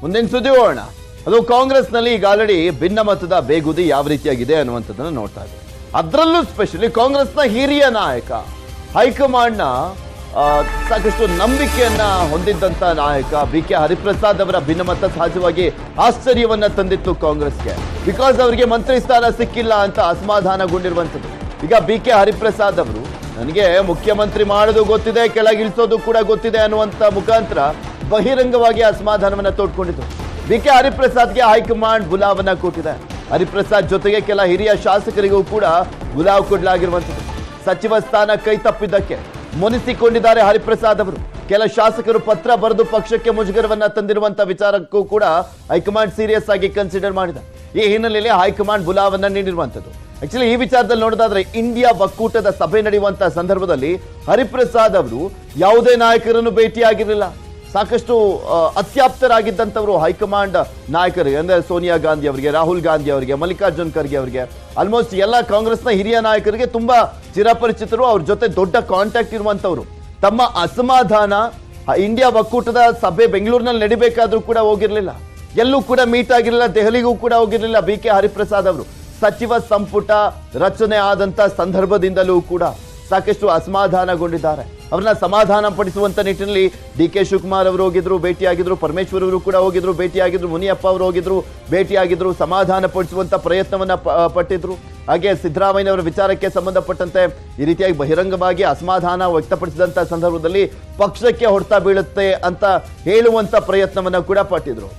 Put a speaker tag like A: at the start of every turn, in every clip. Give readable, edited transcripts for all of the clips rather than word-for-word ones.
A: ಮುಂದಿನ ಸುದ್ದಿ ಹೋಗೋಣ. ಅದು ಕಾಂಗ್ರೆಸ್ನಲ್ಲಿ ಈಗ ಆಲ್ರೆಡಿ ಭಿನ್ನಮತದ ಬೇಗುದಿ ಯಾವ ರೀತಿಯಾಗಿದೆ ಅನ್ನುವಂಥದ್ದನ್ನು ನೋಡ್ತಾ ಇದ್ದೀವಿ. ಅದರಲ್ಲೂ ಸ್ಪೆಷಲಿ ಕಾಂಗ್ರೆಸ್ನ ಹಿರಿಯ ನಾಯಕ, ಹೈಕಮಾಂಡ್ನ ಸಾಕಷ್ಟು ನಂಬಿಕೆಯನ್ನ ಹೊಂದಿದ್ದಂತ ನಾಯಕ BK ಹರಿಪ್ರಸಾದ್ ಅವರ ಭಿನ್ನಮತ ಸಹಜವಾಗಿ ಆಶ್ಚರ್ಯವನ್ನ ತಂದಿತ್ತು ಕಾಂಗ್ರೆಸ್ಗೆ. ಬಿಕಾಸ್ ಅವರಿಗೆ ಮಂತ್ರಿ ಸ್ಥಾನ ಸಿಕ್ಕಿಲ್ಲ ಅಂತ ಅಸಮಾಧಾನಗೊಂಡಿರುವಂಥದ್ದು. ಈಗ BK ಹರಿಪ್ರಸಾದ್ ಅವರು ನನಗೆ ಮುಖ್ಯಮಂತ್ರಿ ಮಾಡೋದು ಗೊತ್ತಿದೆ, ಕೆಳಗಿಳಿಸೋದು ಕೂಡ ಗೊತ್ತಿದೆ ಅನ್ನುವಂತ ಮುಖಾಂತರ ಬಹಿರಂಗವಾಗಿ ಅಸಮಾಧಾನವನ್ನ ತೋಡ್ಕೊಂಡಿದ್ರು. BK ಹರಿಪ್ರಸಾದ್ಗೆ ಹೈಕಮಾಂಡ್ ಬುಲಾವನ್ನ ಕೊಟ್ಟಿದೆ. ಹರಿಪ್ರಸಾದ್ ಜೊತೆಗೆ ಕೆಲ ಹಿರಿಯ ಶಾಸಕರಿಗೂ ಕೂಡ ಬುಲಾವ್ ಕೊಡಲಾಗಿರುವಂಥದ್ದು. ಸಚಿವ ಸ್ಥಾನ ಕೈ ತಪ್ಪಿದ್ದಕ್ಕೆ ಮುನಿಸಿಕೊಂಡಿದ್ದಾರೆ ಹರಿಪ್ರಸಾದ್ ಅವರು. ಕೆಲ ಶಾಸಕರು ಪತ್ರ ಬರೆದು ಪಕ್ಷಕ್ಕೆ ಮುಜುಗರವನ್ನ ತಂದಿರುವಂತಹ ವಿಚಾರಕ್ಕೂ ಕೂಡ ಹೈಕಮಾಂಡ್ ಸೀರಿಯಸ್ ಆಗಿ ಕನ್ಸಿಡರ್ ಮಾಡಿದೆ. ಈ ಹಿನ್ನೆಲೆಯಲ್ಲಿ ಹೈಕಮಾಂಡ್ ಬುಲಾವನ್ನ ನೀಡಿರುವಂಥದ್ದು. ಆಕ್ಚುಲಿ ಈ ವಿಚಾರದಲ್ಲಿ ನೋಡೋದಾದ್ರೆ ಇಂಡಿಯಾ ಒಕ್ಕೂಟದ ಸಭೆ ನಡೆಯುವಂತಹ ಸಂದರ್ಭದಲ್ಲಿ ಹರಿಪ್ರಸಾದ್ ಅವರು ಯಾವುದೇ ನಾಯಕರನ್ನು ಭೇಟಿಯಾಗಿರಲಿಲ್ಲ. ಸಾಕಷ್ಟು ಅತ್ಯಾಪ್ತರಾಗಿದ್ದಂಥವರು ಹೈಕಮಾಂಡ್ ನಾಯಕರಿಗೆ, ಅಂದ್ರೆ ಸೋನಿಯಾ ಗಾಂಧಿ ಅವರಿಗೆ, ರಾಹುಲ್ ಗಾಂಧಿ ಅವರಿಗೆ, ಮಲ್ಲಿಕಾರ್ಜುನ್ ಖರ್ಗೆ ಅವರಿಗೆ, ಆಲ್ಮೋಸ್ಟ್ ಎಲ್ಲ ಕಾಂಗ್ರೆಸ್ನ ಹಿರಿಯ ನಾಯಕರಿಗೆ ತುಂಬಾ ಚಿರಪರಿಚಿತರು. ಅವ್ರ ಜೊತೆ ದೊಡ್ಡ ಕಾಂಟ್ಯಾಕ್ಟ್ ಇರುವಂತವ್ರು. ತಮ್ಮ ಅಸಮಾಧಾನ ಇಂಡಿಯಾ ಒಕ್ಕೂಟದ ಸಭೆ ಬೆಂಗಳೂರಿನಲ್ಲಿ ನಡಿಬೇಕಾದ್ರೂ ಕೂಡ ಹೋಗಿರ್ಲಿಲ್ಲ, ಎಲ್ಲೂ ಕೂಡ ಮೀಟ್ ಆಗಿರಲಿಲ್ಲ, ದೆಹಲಿಗೂ ಕೂಡ ಹೋಗಿರ್ಲಿಲ್ಲ BK ಹರಿಪ್ರಸಾದ್ ಅವರು. ಸಚಿವ ಸಂಪುಟ ರಚನೆ ಆದಂತ ಸಂದರ್ಭದಿಂದಲೂ ಕೂಡ ಸಾಕಷ್ಟು ಅಸಮಾಧಾನಗೊಂಡಿದ್ದಾರೆ. ಅವ್ರನ್ನ ಸಮಾಧಾನ ಪಡಿಸುವಂತ ನಿಟ್ಟಿನಲ್ಲಿ DK ಶಿವಕುಮಾರ್ ಅವರು ಹೋಗಿದ್ರು, ಭೇಟಿಯಾಗಿದ್ರು. ಪರಮೇಶ್ವರ್ ಅವರು ಕೂಡ ಹೋಗಿದ್ರು, ಭೇಟಿಯಾಗಿದ್ರು. ಮುನಿಯಪ್ಪ ಅವರು ಹೋಗಿದ್ರು, ಭೇಟಿಯಾಗಿದ್ರು. ಸಮಾಧಾನ ಪಡಿಸುವಂತ ಪ್ರಯತ್ನವನ್ನ ಪಟ್ಟಿದ್ರು. ಹಾಗೆ ಸಿದ್ದರಾಮಯ್ಯ ಅವರ ವಿಚಾರಕ್ಕೆ ಸಂಬಂಧಪಟ್ಟಂತೆ ಈ ರೀತಿಯಾಗಿ ಬಹಿರಂಗವಾಗಿ ಅಸಮಾಧಾನ ವ್ಯಕ್ತಪಡಿಸಿದಂತ ಸಂದರ್ಭದಲ್ಲಿ ಪಕ್ಷಕ್ಕೆ ಹೊಡೆತ ಬೀಳುತ್ತೆ ಅಂತ ಹೇಳುವಂತ ಪ್ರಯತ್ನವನ್ನ ಕೂಡ ಪಟ್ಟಿದ್ರು.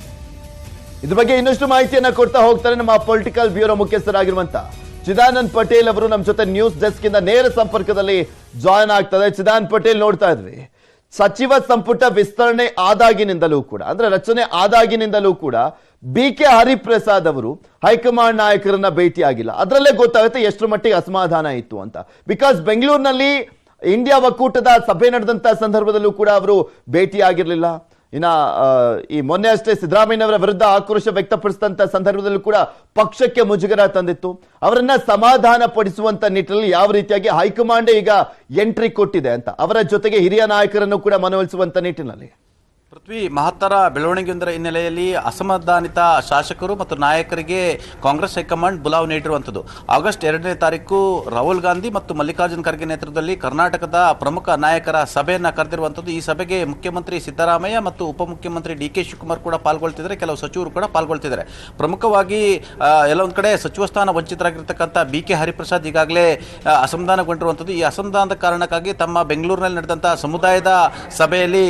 A: ಇದ್ರ ಬಗ್ಗೆ ಇನ್ನಷ್ಟು ಮಾಹಿತಿಯನ್ನ ಕೊಡ್ತಾ ಹೋಗ್ತಾರೆ ನಮ್ಮ ಪೊಲಿಟಿಕಲ್ ಬ್ಯೂರೋ ಮುಖ್ಯಸ್ಥರಾಗಿರುವಂತ ಚಿದಾನಂದ್ ಪಟೇಲ್ ಅವರು ನಮ್ಮ ಜೊತೆ ನ್ಯೂಸ್ ಡೆಸ್ಕ್ ಇಂದ ನೇರ ಸಂಪರ್ಕದಲ್ಲಿ ಜಾಯ್ನ್ ಆಗ್ತದೆ. ಚಿದಾನಂದ್ ಪಟೇಲ್, ನೋಡ್ತಾ ಇದ್ವಿ ಸಚಿವ ಸಂಪುಟ ವಿಸ್ತರಣೆ ಆದಾಗಿನಿಂದಲೂ ಕೂಡ, ಅಂದ್ರೆ ರಚನೆ ಆದಾಗಿನಿಂದಲೂ ಕೂಡ BK ಹರಿಪ್ರಸಾದ್ ಅವರು ಹೈಕಮಾಂಡ್ ನಾಯಕರನ್ನ ಭೇಟಿಯಾಗಿಲ್ಲ. ಅದರಲ್ಲೇ ಗೊತ್ತಾಗುತ್ತೆ ಎಷ್ಟರ ಮಟ್ಟಿಗೆ ಅಸಮಾಧಾನ ಇತ್ತು ಅಂತ. ಬಿಕಾಸ್ ಬೆಂಗಳೂರಿನಲ್ಲಿ ಇಂಡಿಯಾ ಒಕ್ಕೂಟದ ಸಭೆ ನಡೆದಂತ ಸಂದರ್ಭದಲ್ಲೂ ಕೂಡ ಅವರು ಭೇಟಿಯಾಗಿರ್ಲಿಲ್ಲ. ಈ ಮೊನ್ನೆ ಅಷ್ಟೇ ಸಿದ್ದರಾಮಯ್ಯನವರ ವಿರುದ್ಧ ಆಕ್ರೋಶ ವ್ಯಕ್ತಪಡಿಸಿದಂತ ಸಂದರ್ಭದಲ್ಲೂ ಕೂಡ ಪಕ್ಷಕ್ಕೆ ಮುಜುಗರ ತಂದಿತ್ತು. ಅವರನ್ನ ಸಮಾಧಾನ ಪಡಿಸುವಂತ ನಿಟ್ಟಿನಲ್ಲಿ ಯಾವ ರೀತಿಯಾಗಿ ಹೈಕಮಾಂಡ್ ಈಗ ಎಂಟ್ರಿ ಕೊಟ್ಟಿದೆ ಅಂತ, ಅವರ ಜೊತೆಗೆ ಹಿರಿಯ ನಾಯಕರನ್ನು ಕೂಡ ಮನವೊಲಿಸುವಂತ ನಿಟ್ಟಿನಲ್ಲಿ
B: ಪೃಥ್ವಿ, ಮಹತ್ತರ ಬೆಳವಣಿಗೆಯೊಂದರ ಹಿನ್ನೆಲೆಯಲ್ಲಿ ಅಸಮಾಧಾನಿತ ಶಾಸಕರು ಮತ್ತು ನಾಯಕರಿಗೆ ಕಾಂಗ್ರೆಸ್ ಹೈಕಮಾಂಡ್ ಬುಲಾವ್ ನೀಡಿರುವಂಥದ್ದು. ಆಗಸ್ಟ್ 2ನೇ ತಾರೀಕು ರಾಹುಲ್ ಗಾಂಧಿ ಮತ್ತು ಮಲ್ಲಿಕಾರ್ಜುನ್ ಖರ್ಗೆ ನೇತೃತ್ವದಲ್ಲಿ ಕರ್ನಾಟಕದ ಪ್ರಮುಖ ನಾಯಕರ ಸಭೆಯನ್ನು ಕರೆದಿರುವಂಥದ್ದು. ಈ ಸಭೆಗೆ ಮುಖ್ಯಮಂತ್ರಿ ಸಿದ್ದರಾಮಯ್ಯ ಮತ್ತು ಉಪಮುಖ್ಯಮಂತ್ರಿ DK ಶಿವಕುಮಾರ್ ಕೂಡ ಪಾಲ್ಗೊಳ್ತಿದ್ದಾರೆ, ಕೆಲವು ಸಚಿವರು ಕೂಡ ಪಾಲ್ಗೊಳ್ತಿದ್ದಾರೆ. ಪ್ರಮುಖವಾಗಿ ಎಲ್ಲೊಂದು ಕಡೆ ಸಚಿವ ಸ್ಥಾನ ವಂಚಿತರಾಗಿರ್ತಕ್ಕಂಥ BK ಹರಿಪ್ರಸಾದ್ ಈಗಾಗಲೇ ಅಸಮಾಧಾನಗೊಂಡಿರುವಂಥದ್ದು. ಈ ಅಸಮಾಧಾನದ ಕಾರಣಕ್ಕಾಗಿ ತಮ್ಮ ಬೆಂಗಳೂರಿನಲ್ಲಿ ನಡೆದಂಥ ಸಮುದಾಯದ ಸಭೆಯಲ್ಲಿ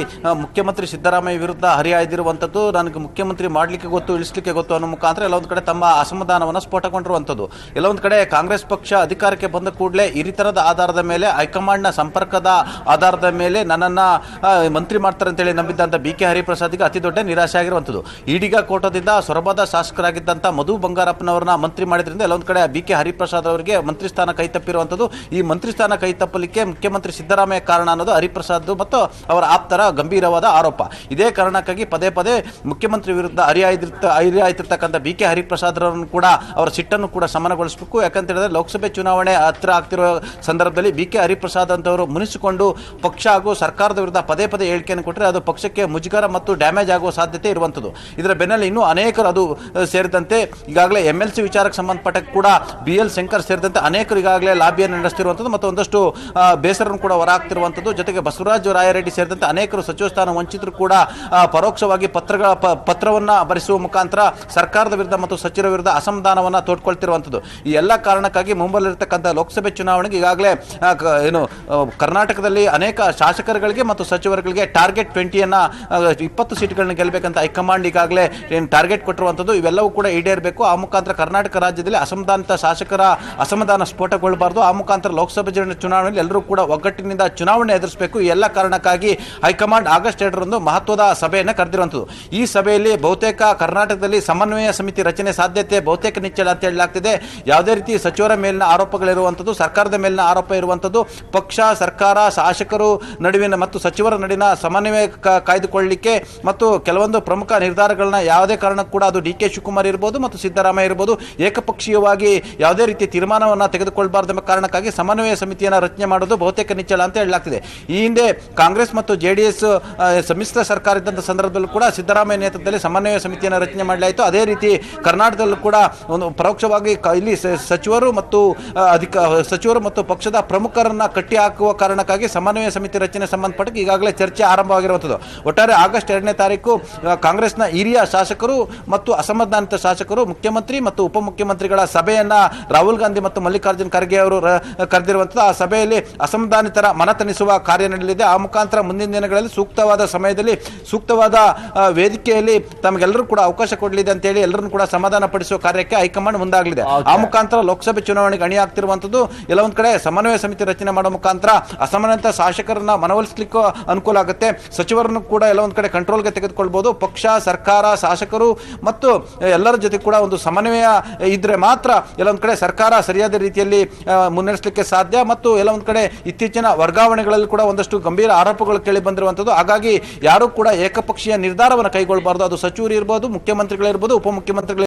B: ಮುಖ್ಯಮಂತ್ರಿ ಸಿದ್ದರಾಮಯ್ಯ ವಿರುದ್ಧ ಹರಿಹಾಯ್ದಿರುವಂಥದ್ದು. ನನಗೆ ಮುಖ್ಯಮಂತ್ರಿ ಮಾಡಲಿಕ್ಕೆ ಗೊತ್ತು, ಇಳಿಸಲಿಕ್ಕೆ ಗೊತ್ತು ಅನ್ನೋ ಮುಖಾಂತರ ಎಲ್ಲೊಂದು ಕಡೆ ತಮ್ಮ ಅಸಮಾಧಾನವನ್ನು ಸ್ಫೋಟಗೊಂಡಿರುವಂಥದ್ದು. ಎಲ್ಲೊಂದು ಕಡೆ ಕಾಂಗ್ರೆಸ್ ಪಕ್ಷ ಅಧಿಕಾರಕ್ಕೆ ಬಂದ ಕೂಡಲೇ ಈ ರೀತಿಯಾದ ಆಧಾರದ ಮೇಲೆ, ಹೈಕಮಾಂಡ್ನ ಸಂಪರ್ಕದ ಆಧಾರದ ಮೇಲೆ ನನ್ನನ್ನು ಮಂತ್ರಿ ಮಾಡ್ತಾರೆ ಅಂತೇಳಿ ನಂಬಿದ್ದಂಥ BK ಹರಿಪ್ರಸಾದ್ಗೆ ಅತಿ ದೊಡ್ಡ ನಿರಾಶೆ ಆಗಿರುವಂಥದ್ದು. ಈಡಿಗ ಕೋಟದಿಂದ ಸೊರಬದ ಶಾಸಕರಾಗಿದ್ದಂಥ ಮಧು ಬಂಗಾರಪ್ಪನವ್ರನ್ನ ಮಂತ್ರಿ ಮಾಡಿದ್ರಿಂದ ಎಲ್ಲೊಂದು ಕಡೆ BK ಹರಿಪ್ರಸಾದ್ ಅವರಿಗೆ ಮಂತ್ರಿ ಸ್ಥಾನ ಕೈ ತಪ್ಪಿರುವಂಥದ್ದು. ಈ ಮಂತ್ರಿ ಸ್ಥಾನ ಕೈ ತಪ್ಪಲಿಕ್ಕೆ ಮುಖ್ಯಮಂತ್ರಿ ಸಿದ್ದರಾಮಯ್ಯ ಕಾರಣ ಅನ್ನೋದು ಹರಿಪ್ರಸಾದ್ ಮತ್ತು ಅವರ ಆಪ್ತರ ಗಂಭೀರವಾದ ಆರೋಪ. ಇದೇ ಕಾರಣಕ್ಕಾಗಿ ಪದೇ ಪದೇ ಮುಖ್ಯಮಂತ್ರಿ ವಿರುದ್ಧ ಹರಿಯಾಯ್ತಿರ್ತಕ್ಕಂಥ BK ಹರಿಪ್ರಸಾದ್ ಅವರನ್ನು ಕೂಡ ಅವರ ಸಿಟ್ಟನ್ನು ಕೂಡ ಶಮನಗೊಳಿಸಬೇಕು. ಯಾಕಂತ ಹೇಳಿದ್ರೆ ಲೋಕಸಭೆ ಚುನಾವಣೆ ಹತ್ತಿರ ಆಗ್ತಿರೋ ಸಂದರ್ಭದಲ್ಲಿ BK ಹರಿಪ್ರಸಾದ್ ಅಂತವರು ಮುನಿಸಿಕೊಂಡು ಪಕ್ಷ ಹಾಗೂ ಸರ್ಕಾರದ ವಿರುದ್ಧ ಪದೇ ಪದೇ ಹೇಳಿಕೆಯನ್ನು ಕೊಟ್ಟರೆ ಅದು ಪಕ್ಷಕ್ಕೆ ಮುಜುಗರ ಮತ್ತು ಡ್ಯಾಮೇಜ್ ಆಗುವ ಸಾಧ್ಯತೆ ಇರುವಂಥದ್ದು. ಇದರ ಬೆನ್ನಲ್ಲಿ ಇನ್ನೂ ಅನೇಕರು, ಅದು ಸೇರಿದಂತೆ ಈಗಾಗಲೇ MLC ವಿಚಾರಕ್ಕೆ ಸಂಬಂಧಪಟ್ಟ ಕೂಡ BL ಶಂಕರ್ ಸೇರಿದಂತೆ ಅನೇಕರು ಈಗಾಗಲೇ ಲಾಬಿಯನ್ನು ನಡೆಸ್ತಿರುವಂಥದ್ದು ಮತ್ತು ಒಂದಷ್ಟು ಬೇಸರನ್ನು ಕೂಡ ಹೊರಹಾಕ್ತಿರುವಂಥದ್ದು. ಜೊತೆಗೆ ಬಸವರಾಜ ರಾಯರೆಡ್ಡಿ ಸೇರಿದಂತೆ ಅನೇಕರು ಸಚಿವ ಸ್ಥಾನ ವಂಚಿತರು ಕೂಡ ಪರೋಕ್ಷವಾಗಿ ಪತ್ರವನ್ನು ಬರೆಸುವ ಮುಖಾಂತರ ಸರ್ಕಾರದ ವಿರುದ್ಧ ಮತ್ತು ಸಚಿವರ ವಿರುದ್ಧ ಅಸಮಾಧಾನವನ್ನು ತೋಡ್ಕೊಳ್ತಿರುವಂಥದ್ದು. ಈ ಎಲ್ಲ ಕಾರಣಕ್ಕಾಗಿ ಮುಂಬರಲಿರ್ತಕ್ಕಂಥ ಲೋಕಸಭೆ ಚುನಾವಣೆಗೆ ಈಗಾಗಲೇ ಕರ್ನಾಟಕದಲ್ಲಿ ಅನೇಕ ಶಾಸಕರುಗಳಿಗೆ ಮತ್ತು ಸಚಿವರುಗಳಿಗೆ ಟಾರ್ಗೆಟ್ 20 ಸೀಟ್ಗಳನ್ನ ಗೆಲ್ಲಬೇಕಂತ ಹೈಕಮಾಂಡ್ ಈಗಾಗಲೇ ಟಾರ್ಗೆಟ್ ಕೊಟ್ಟಿರುವಂಥದ್ದು. ಇವೆಲ್ಲವೂ ಕೂಡ ಈಡೇರಬೇಕು. ಆ ಮುಖಾಂತರ ಕರ್ನಾಟಕ ರಾಜ್ಯದಲ್ಲಿ ಅಸಮಾಧಾನಿತ ಶಾಸಕರ ಅಸಮಾಧಾನ ಸ್ಫೋಟಗೊಳ್ಳಬಾರದು. ಆ ಮುಖಾಂತರ ಲೋಕಸಭೆ ಚುನಾವಣೆಯಲ್ಲಿ ಎಲ್ಲರೂ ಕೂಡ ಒಗ್ಗಟ್ಟಿನಿಂದ ಚುನಾವಣೆ ಎದುರಿಸಬೇಕು. ಈ ಎಲ್ಲ ಕಾರಣಕ್ಕಾಗಿ ಹೈಕಮಾಂಡ್ ಆಗಸ್ಟ್ 2ರಂದು ಮಹತ್ವದ ಸಭೆಯನ್ನು ಕರೆದಿರುವಂಥದ್ದು. ಈ ಸಭೆಯಲ್ಲಿ ಬಹುತೇಕ ಕರ್ನಾಟಕದಲ್ಲಿ ಸಮನ್ವಯ ಸಮಿತಿ ರಚನೆ ಸಾಧ್ಯತೆ ಬಹುತೇಕ ನಿಚ್ಚಳ ಅಂತ ಹೇಳಲಾಗ್ತಿದೆ. ಯಾವುದೇ ರೀತಿ ಸಚಿವರ ಮೇಲಿನ ಆರೋಪಗಳಿರುವಂಥದ್ದು, ಸರ್ಕಾರದ ಮೇಲಿನ ಆರೋಪ ಇರುವಂಥದ್ದು, ಪಕ್ಷ, ಸರ್ಕಾರ, ಶಾಸಕರು ನಡುವಿನ ಮತ್ತು ಸಚಿವರ ನಡುವಿನ ಸಮನ್ವಯ ಕಾಯ್ದುಕೊಳ್ಳಲಿಕ್ಕೆ ಮತ್ತು ಕೆಲವೊಂದು ಪ್ರಮುಖ ನಿರ್ಧಾರಗಳನ್ನ ಯಾವುದೇ ಕಾರಣಕ್ಕೂ ಕೂಡ ಅದು DK ಶಿವಕುಮಾರ್ ಇರ್ಬೋದು ಮತ್ತು ಸಿದ್ದರಾಮಯ್ಯ ಇರ್ಬೋದು ಏಕಪಕ್ಷೀಯವಾಗಿ ಯಾವುದೇ ರೀತಿ ತೀರ್ಮಾನವನ್ನು ತೆಗೆದುಕೊಳ್ಳಬಾರದು ಎಂಬ ಕಾರಣಕ್ಕಾಗಿ ಸಮನ್ವಯ ಸಮಿತಿಯನ್ನು ರಚನೆ ಮಾಡೋದು ಬಹುತೇಕ ನಿಚ್ಚಳ ಅಂತ ಹೇಳಲಾಗ್ತಿದೆ. ಈ ಹಿಂದೆ ಕಾಂಗ್ರೆಸ್ ಮತ್ತು JDS ಸಮ್ಮಿಶ್ರ ಸರ್ಕಾರ ಇದ್ದಂಥ ಸಂದರ್ಭದಲ್ಲೂ ಕೂಡ ಸಿದ್ದರಾಮಯ್ಯ ನೇತೃತ್ವದಲ್ಲಿ ಸಮನ್ವಯ ಸಮಿತಿಯನ್ನು ರಚನೆ ಮಾಡಲಾಯಿತು. ಅದೇ ರೀತಿ ಕರ್ನಾಟಕದಲ್ಲೂ ಕೂಡ ಒಂದು ಪರೋಕ್ಷವಾಗಿ ಇಲ್ಲಿ ಸಚಿವರು ಮತ್ತು ಪಕ್ಷದ ಪ್ರಮುಖರನ್ನ ಕಟ್ಟಿ ಹಾಕುವ ಕಾರಣಕ್ಕಾಗಿ ಸಮನ್ವಯ ಸಮಿತಿ ರಚನೆ ಸಂಬಂಧಪಟ್ಟ ಈಗಾಗಲೇ ಚರ್ಚೆ ಆರಂಭವಾಗಿರುವಂಥದ್ದು. ಒಟ್ಟಾರೆ ಆಗಸ್ಟ್ 2ನೇ ತಾರೀಕು ಕಾಂಗ್ರೆಸ್ನ ಹಿರಿಯ ಶಾಸಕರು ಮತ್ತು ಅಸಮಾಧಾನಿತ ಶಾಸಕರು ಮುಖ್ಯಮಂತ್ರಿ ಮತ್ತು ಉಪಮುಖ್ಯಮಂತ್ರಿಗಳ ಸಭೆಯನ್ನ ರಾಹುಲ್ ಗಾಂಧಿ ಮತ್ತು ಮಲ್ಲಿಕಾರ್ಜುನ್ ಖರ್ಗೆ ಅವರು ಕರೆದಿರುವಂಥದ್ದು. ಆ ಸಭೆಯಲ್ಲಿ ಅಸಮಾಧಾನಿತರ ಮನತಣಿಸುವ ಕಾರ್ಯ ನಡೆಯಲಿದೆ. ಆ ಮುಖಾಂತರ ಮುಂದಿನ ದಿನಗಳಲ್ಲಿ ಸೂಕ್ತವಾದ ಸಮಯದಲ್ಲಿ ಸೂಕ್ತವಾದ ವೇದಿಕೆಯಲ್ಲಿ ತಮಗೆಲ್ಲರೂ ಕೂಡ ಅವಕಾಶ ಕೊಡಲಿದೆ ಅಂತ ಹೇಳಿ ಎಲ್ಲರನ್ನು ಕೂಡ ಸಮಾಧಾನ ಪಡಿಸುವ ಕಾರ್ಯಕ್ಕೆ ಹೈಕಮಾಂಡ್ ಮುಂದಾಗಲಿದೆ. ಆ ಮುಖಾಂತರ ಲೋಕಸಭೆ ಚುನಾವಣೆಗೆ ಅಣಿ ಆಗ್ತಿರುವಂತದ್ದು ಎಲ್ಲ ಒಂದ್ ಕಡೆ ಸಮನ್ವಯ ಸಮಿತಿ ರಚನೆ ಮಾಡುವ ಮುಖಾಂತರ ಅಸಮಾನತ ಶಾಸಕರನ್ನ ಮನವೊಲಿಸಲಿಕ್ಕೂ ಅನುಕೂಲ ಆಗುತ್ತೆ. ಸಚಿವರನ್ನು ಕೂಡ ಎಲ್ಲ ಒಂದ್ ಕಡೆ ಕಂಟ್ರೋಲ್ಗೆ ತೆಗೆದುಕೊಳ್ಬಹುದು. ಪಕ್ಷ, ಸರ್ಕಾರ, ಶಾಸಕರು ಮತ್ತು ಎಲ್ಲರ ಜೊತೆ ಕೂಡ ಒಂದು ಸಮನ್ವಯ ಇದ್ರೆ ಮಾತ್ರ ಎಲ್ಲ ಒಂದ್ ಕಡೆ ಸರ್ಕಾರ ಸರಿಯಾದ ರೀತಿಯಲ್ಲಿ ಮುನ್ನಡೆಸಲಿಕ್ಕೆ ಸಾಧ್ಯ. ಮತ್ತು ಎಲ್ಲ ಒಂದ್ ಕಡೆ ಇತ್ತೀಚಿನ ವರ್ಗಾವಣೆಗಳಲ್ಲಿ ಕೂಡ ಒಂದಷ್ಟು ಗಂಭೀರ ಆರೋಪಗಳು ಕೇಳಿ ಬಂದಿರುವಂತದ್ದು. ಹಾಗಾಗಿ ಯಾರು ಕೂಡ ಏಕಪಕ್ಷೀಯ ನಿರ್ಧಾರವನ್ನು ಕೈಗೊಳ್ಳಬಾರದು. ಅದು ಸಚಿವರು ಇರಬಹುದು, ಮುಖ್ಯಮಂತ್ರಿಗಳಿರ್ಬೋದು, ಉಪಮುಖ್ಯಮಂತ್ರಿಗಳು